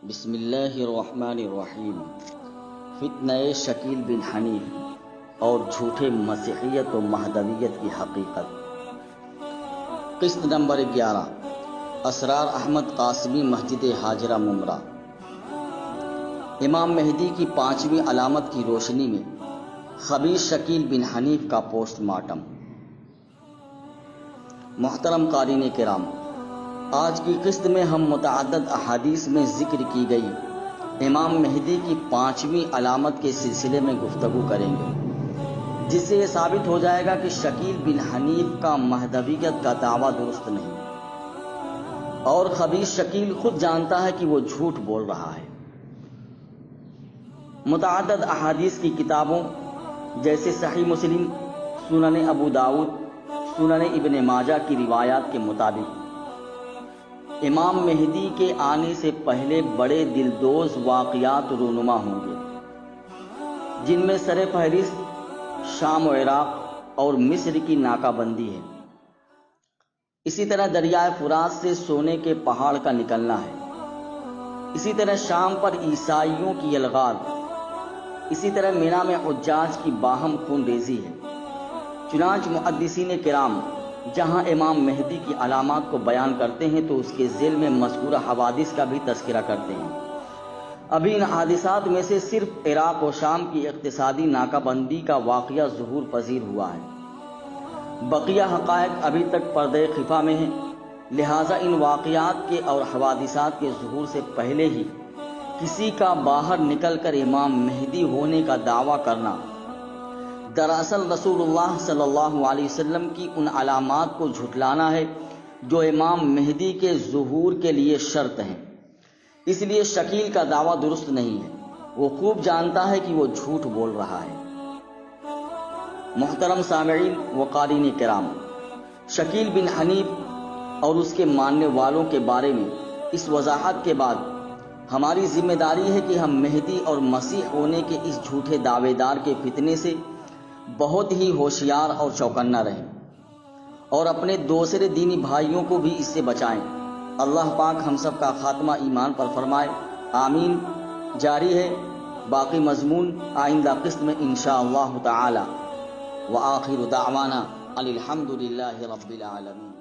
بسم اللہ الرحمن الرحیم۔ فتنہ شکیل بن حنیف اور جھوٹے مسیحیت و مہدویت کی حقیقت۔ قسط نمبر 11، اسرار احمد قاسمی، مسجد ہاجرہ ممرہ۔ امام مہدی کی 5ویں علامت کی روشنی میں خبیث شکیل بن حنیف کا پوسٹ مارٹم۔ محترم قارئین کرام، آج کی قسط میں ہم متعدد احادیث میں ذکر کی گئی امام مہدی کی 5ویں علامت کے سلسلے میں گفتگو کریں گے، جس سے یہ ثابت ہو جائے گا کہ شکیل بن حنیف کا مہدویت کا دعویٰ درست نہیں، اور خبیث شکیل خود جانتا ہے کہ وہ جھوٹ بول رہا ہے۔ متعدد احادیث کی کتابوں جیسے صحیح مسلم، سنن ابو داؤد، سنن ابن ماجہ کی روایات کے مطابق امام مہدی کے آنے سے پہلے بڑے دلدوز واقعات رونما ہوں گے، جن میں سر فہرست شام و عراق اور مصر کی ناکہ بندی ہے۔ اسی طرح دریائے فرات سے سونے کے پہاڑ کا نکلنا ہے، اسی طرح شام پر عیسائیوں کی الغار، اسی طرح مینا میں حجاج کی باہم خون ریزی ہے۔ چنانچہ محدثین کرام جہاں امام مہدی کی علامات کو بیان کرتے ہیں تو اس کے ذیل میں مذکورہ حوادث کا بھی تذکرہ کرتے ہیں۔ ابھی ان حادثات میں سے صرف عراق و شام کی اقتصادی ناکہ بندی کا واقعہ ظہور پذیر ہوا ہے، بقیہ حقائق ابھی تک پردہ خفا میں ہیں۔ لہٰذا ان واقعات کے اور حوادثات کے ظہور سے پہلے ہی کسی کا باہر نکل کر امام مہدی ہونے کا دعویٰ کرنا دراصل رسول اللہ صلی اللہ علیہ وسلم کی ان علامات کو جھٹلانا ہے جو امام مہدی کے ظہور کے لیے شرط ہیں۔ اس لیے شکیل کا دعویٰ درست نہیں ہے، وہ خوب جانتا ہے کہ وہ جھوٹ بول رہا ہے۔ محترم سامعین و قارئین کرام، شکیل بن حنیف اور اس کے ماننے والوں کے بارے میں اس وضاحت کے بعد ہماری ذمہ داری ہے کہ ہم مہدی اور مسیح ہونے کے اس جھوٹے دعوے دار کے فتنے سے بہت ہی ہوشیار اور چوکنا رہیں، اور اپنے دوسرے دینی بھائیوں کو بھی اس سے بچائیں۔ اللہ پاک ہم سب کا خاتمہ ایمان پر فرمائے، آمین۔ جاری ہے باقی مضمون آئندہ قسط میں انشاءاللہ تعالی۔ وآخر دعوانا الحمدللہ رب العالمین۔